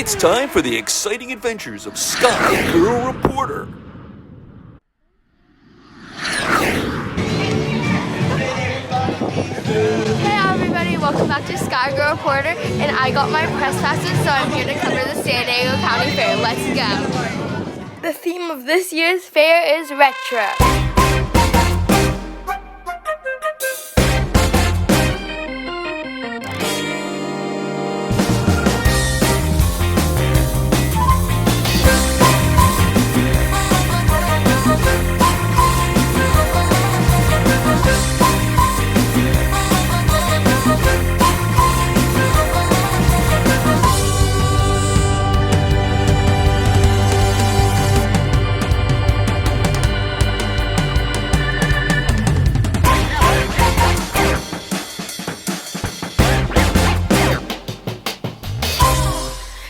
It's time for the exciting adventures of Sky Girl Reporter. Hey everybody, welcome back to Sky Girl Reporter, and I got my press passes, so I'm here to cover the San Diego County Fair. Let's go. The theme of this year's fair is retro.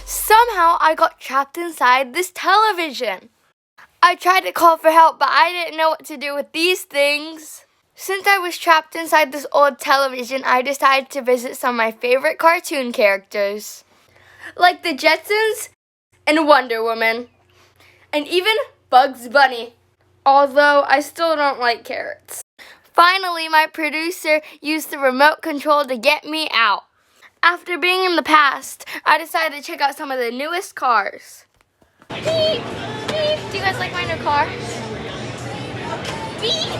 Somehow I got trapped inside this television. I tried to call for help, but I didn't know what to do with these things. Since I was trapped inside this old television, I decided to visit some of my favorite cartoon characters, like the Jetsons and Wonder Woman, and even Bugs Bunny, although I still don't like carrots. Finally, my producer used the remote control to get me out. After being in the past, I decided to check out some of the newest cars. Beep, beep. Do you guys like my new car? Beep,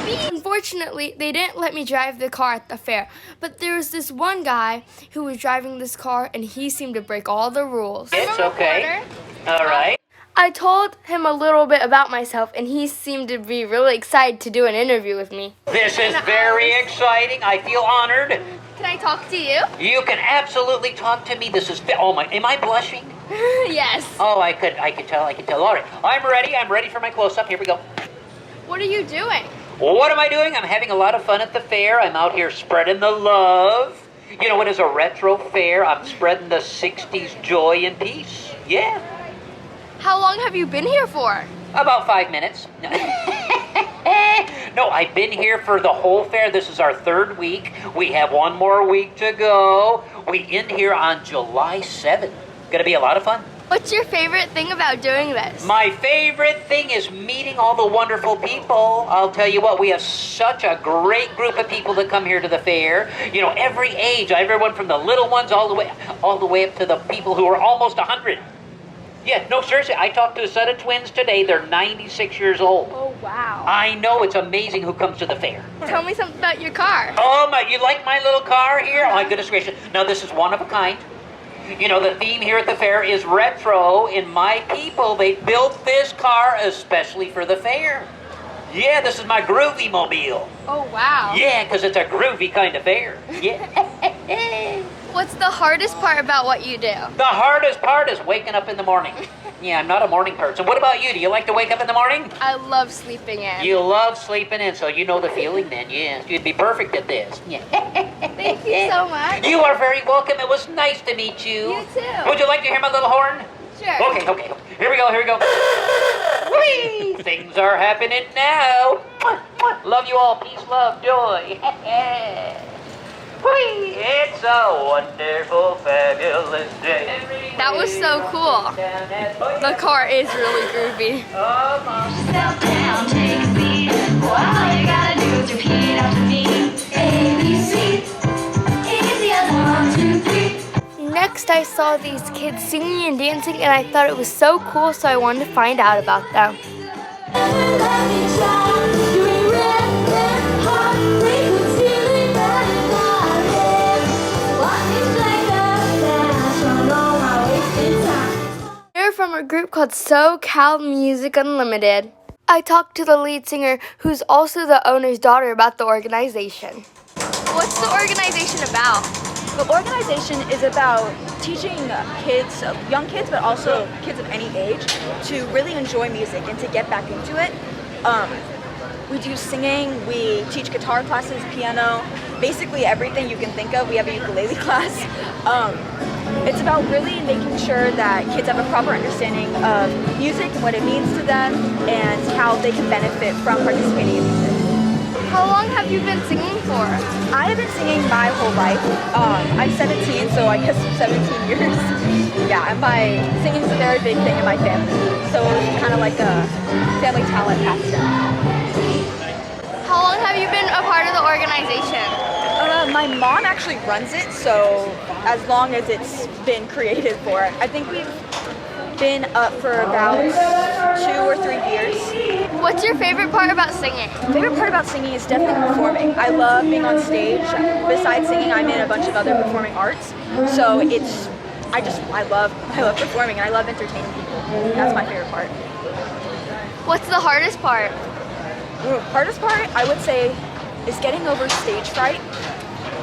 beep. Unfortunately, they didn't let me drive the car at the fair, but there was this one guy who was driving this car, and he seemed to break all the rules. It's okay. All right. I told him a little bit about myself, and he seemed to be really excited to do an interview with me. This is very exciting. I feel honored. Can I talk to you? You can absolutely talk to me. This is am I blushing? Yes. Oh, I could tell. All right. I'm ready for my close-up. Here we go. What are you doing? What am I doing? I'm having a lot of fun at the fair. I'm out here spreading the love. You know, it is a retro fair. I'm spreading the 60s joy and peace. Yeah. How long have you been here for? About 5 minutes. No, I've been here for the whole fair. This is our third week. We have one more week to go. We end here on July 7th. Gonna be a lot of fun. What's your favorite thing about doing this? My favorite thing is meeting all the wonderful people. I'll tell you what, we have such a great group of people that come here to the fair. You know, every age, everyone from the little ones all the way up to the people who are almost 100. Yeah, no, seriously, I talked to a set of twins today. They're 96 years old. Oh, wow. I know, it's amazing who comes to the fair. Tell me something about your car. Oh, you like my little car here? Oh, my goodness gracious. Now, this is one of a kind. You know, the theme here at the fair is retro, and my people, they built this car especially for the fair. Yeah, this is my groovy mobile. Oh, wow. Yeah, because it's a groovy kind of fair. Yeah. What's the hardest part about what you do? The hardest part is waking up in the morning. Yeah, I'm not a morning person. What about you? Do you like to wake up in the morning? I love sleeping in. You love sleeping in, so you know the feeling then, yes. You'd be perfect at this. Yeah. Thank you so much. You are very welcome. It was nice to meet you. You too. Would you like to hear my little horn? Sure. Okay. Here we go. Whee! Things are happening now. Love you all. Peace, love, joy. Whee! It's a wonderful, fabulous day. That was so cool. The car is really groovy. Yourself down, take a seat. All you gotta do is repeat after me. A, B, C. Easy as 1, 2, 3. Next, I saw these kids singing and dancing, and I thought it was so cool, so I wanted to find out about them. They're from a group called SoCal Music Unlimited. I talked to the lead singer, who's also the owner's daughter, about the organization. What's the organization about? The organization is about teaching kids, young kids, but also kids of any age, to really enjoy music and to get back into it. We do singing, we teach guitar classes, piano, basically everything you can think of. We have a ukulele class. It's about really making sure that kids have a proper understanding of music and what it means to them and how they can benefit from participating in music. How long have you been singing for? I have been singing my whole life. I'm 17, so I guess 17 years. Yeah, and singing's a very big thing in my family. So it's kind of like a family talent pastime. How long have you been a part of the organization? My mom actually runs it, so as long as it's been created for it. I think we've been up for about 2 or 3 years. What's your favorite part about singing? Favorite part about singing is definitely performing. I love being on stage. Besides singing, I'm in a bunch of other performing arts. So I love performing and I love entertaining people. That's my favorite part. What's the hardest part? Hardest part, I would say, is getting over stage fright.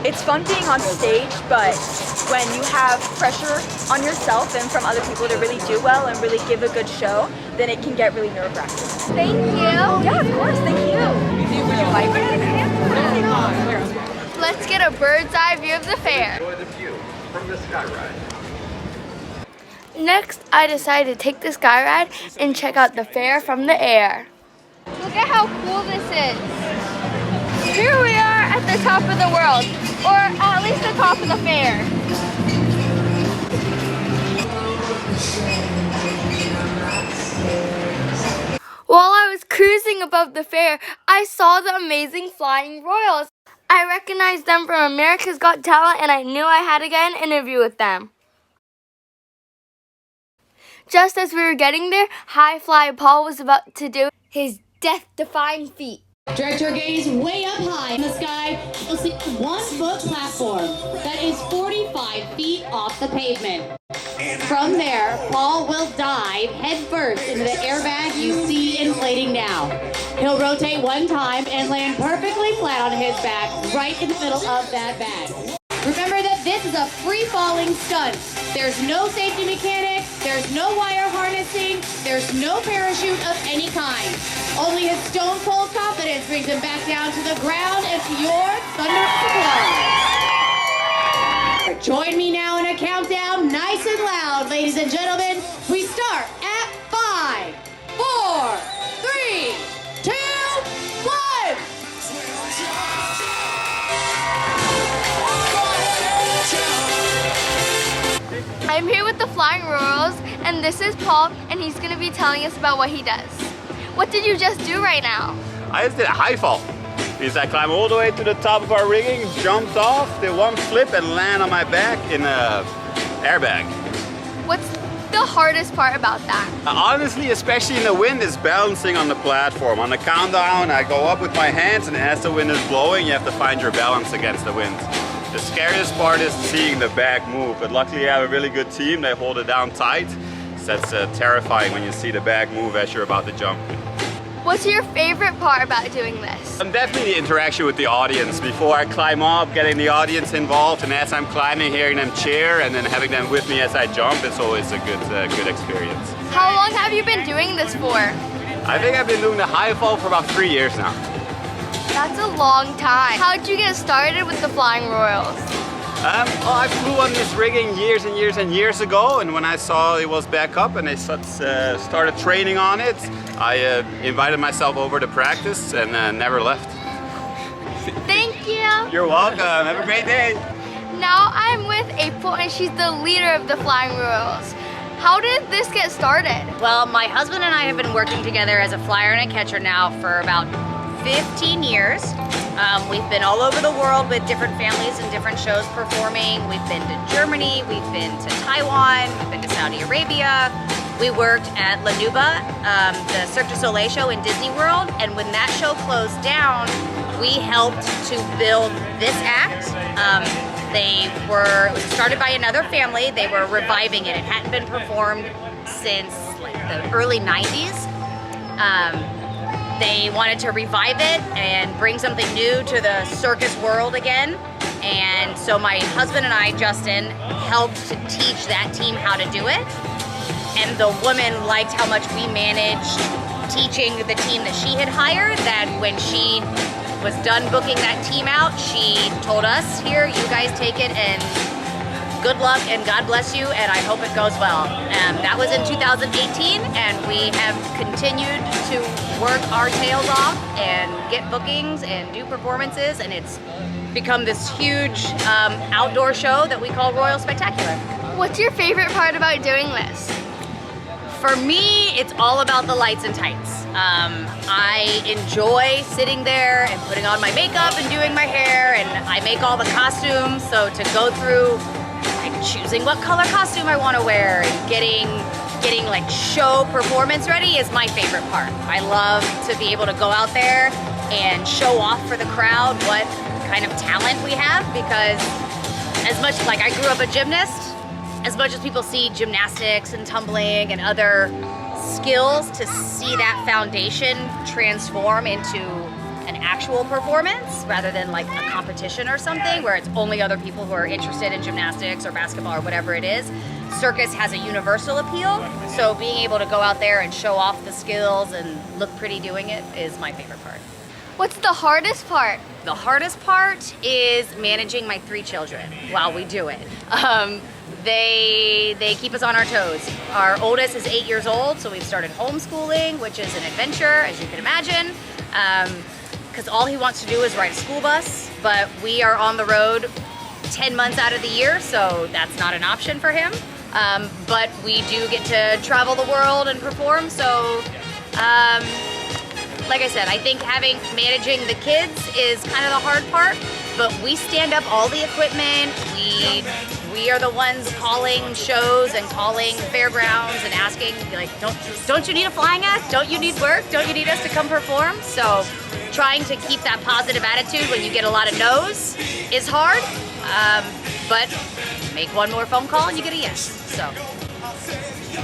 It's fun being on stage, but when you have pressure on yourself and from other people to really do well and really give a good show, then it can get really nerve-wracking. Thank you. Yeah, of course, thank you. Would you like it? Let's get a bird's eye view of the fair. Enjoy the view from the sky ride. Next, I decided to take the sky ride and check out the fair from the air. Look at how cool this is. Here we are at the top of the world, or at least the top of the fair. While I was cruising above the fair, I saw the amazing Flying Royals. I recognized them from America's Got Talent, and I knew I had to get an interview with them. Just as we were getting there, High Fly Paul was about to do his death-defying feat. Direct your gaze way up high in the sky. You'll see a 1-foot platform that is 45 feet off the pavement. From there, Paul will dive headfirst into the airbag you see inflating now. He'll rotate 1 time and land perfectly flat on his back, right in the middle of that bag. Remember that this is a free-falling stunt. There's no safety mechanic, there's no wire harnessing, there's no parachute of any kind. Only his stone-cold confidence brings him back down to the ground and to your thunderous applause. Join me now in a countdown, nice and loud, ladies and gentlemen. We start at 5, 4, 3, 2, 1. I'm here with the Flying Royals, and this is Paul, and he's going to be telling us about what he does. What did you just do right now? I just did a high fall. Means I climb all the way to the top of our rigging, jumped off, did 1 flip and land on my back in a airbag. What's the hardest part about that? Honestly, especially in the wind, is balancing on the platform. On the countdown, I go up with my hands, and as the wind is blowing, you have to find your balance against the wind. The scariest part is seeing the bag move, but luckily I have a really good team. They hold it down tight. So that's terrifying when you see the bag move as you're about to jump. What's your favorite part about doing this? Definitely the interaction with the audience. Before I climb up, getting the audience involved, and as I'm climbing, hearing them cheer, and then having them with me as I jump, it's always a good experience. How long have you been doing this for? I think I've been doing the high fall for about 3 years now. That's a long time. How did you get started with the Flying Royals? Well, I flew on this rigging years and years and years ago, and when I saw it was back up and I started training on it, I invited myself over to practice and never left. Thank you. You're welcome. Have a great day. Now I'm with April, and she's the leader of the Flying Royals. How did this get started? Well, my husband and I have been working together as a flyer and a catcher now for about 15 years. We've been all over the world with different families and different shows performing. We've been to Germany, we've been to Taiwan, we've been to Saudi Arabia. We worked at La Nuba, the Cirque du Soleil show in Disney World, and when that show closed down, we helped to build this act. It was started by another family. They were reviving it. It hadn't been performed since like the early 90s. They wanted to revive it and bring something new to the circus world again. And so my husband and I, Justin, helped to teach that team how to do it. And the woman liked how much we managed teaching the team that she had hired, that when she was done booking that team out, she told us, here, you guys take it and good luck and God bless you, and I hope it goes well. That was in 2018, and we have continued to work our tails off and get bookings and do performances, and it's become this huge outdoor show that we call Royal Spectacular. What's your favorite part about doing this? For me, it's all about the lights and tights. I enjoy sitting there and putting on my makeup and doing my hair, and I make all the costumes, so to go through like choosing what color costume I want to wear and getting like show performance ready is my favorite part. I love to be able to go out there and show off for the crowd what kind of talent we have, because as much like I grew up a gymnast, as much as people see gymnastics and tumbling and other skills, to see that foundation transform into an actual performance rather than like a competition or something where it's only other people who are interested in gymnastics or basketball or whatever it is. Circus has a universal appeal, so being able to go out there and show off the skills and look pretty doing it is my favorite part. What's the hardest part? The hardest part is managing my 3 children while we do it. They keep us on our toes. Our oldest is 8 years old, so we've started homeschooling, which is an adventure, as you can imagine, because all he wants to do is ride a school bus, but we are on the road 10 months out of the year, so that's not an option for him. But we do get to travel the world and perform, so like I said, I think managing the kids is kind of the hard part, but we stand up all the equipment. We are the ones calling shows and calling fairgrounds and asking, like, don't you need a flying act? Don't you need work? Don't you need us to come perform? So trying to keep that positive attitude when you get a lot of no's is hard, but make one more phone call and you get a yes. So.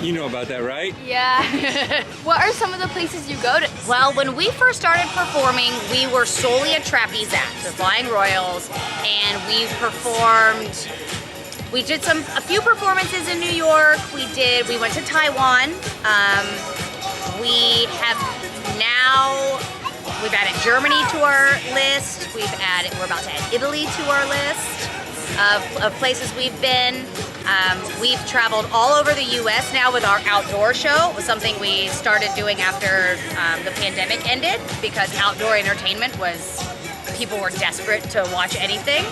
You know about that, right? Yeah. What are some of the places you go to? Well, when we first started performing, we were solely a trapeze act, the Flying Royals, and we performed. We did a few performances in New York. We went to Taiwan. We've added Germany to our list. We're about to add Italy to our list of places we've been. We've traveled all over the U.S. now with our outdoor show. It was something we started doing after the pandemic ended, because outdoor entertainment people were desperate to watch anything,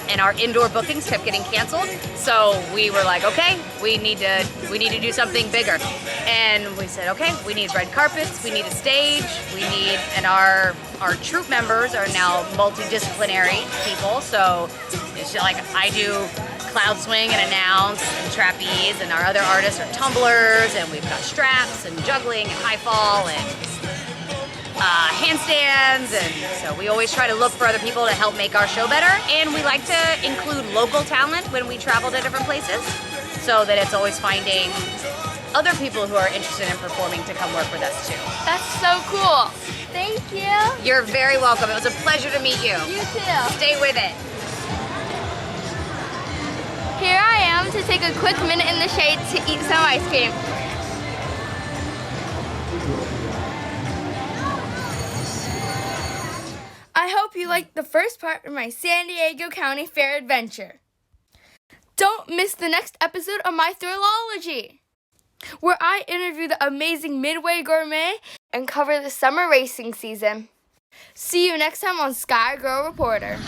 and our indoor bookings kept getting canceled. So we were like, okay, we need to do something bigger. And we said, okay, we need red carpets, we need a stage, and our troupe members are now multidisciplinary people. So it's like I do cloud swing and announce and trapeze, and our other artists are tumblers, and we've got straps and juggling and high fall and handstands, and so we always try to look for other people to help make our show better, and we like to include local talent when we travel to different places, so that it's always finding other people who are interested in performing to come work with us too. That's so cool. Thank you. You're very welcome. It was a pleasure to meet you. You too. Stay with it. Here I am to take a quick minute in the shade to eat some ice cream. I hope you liked the first part of my San Diego County Fair adventure. Don't miss the next episode of my Thrillology, where I interview the amazing Midway Gourmet and cover the summer racing season. See you next time on Sky Girl Reporter.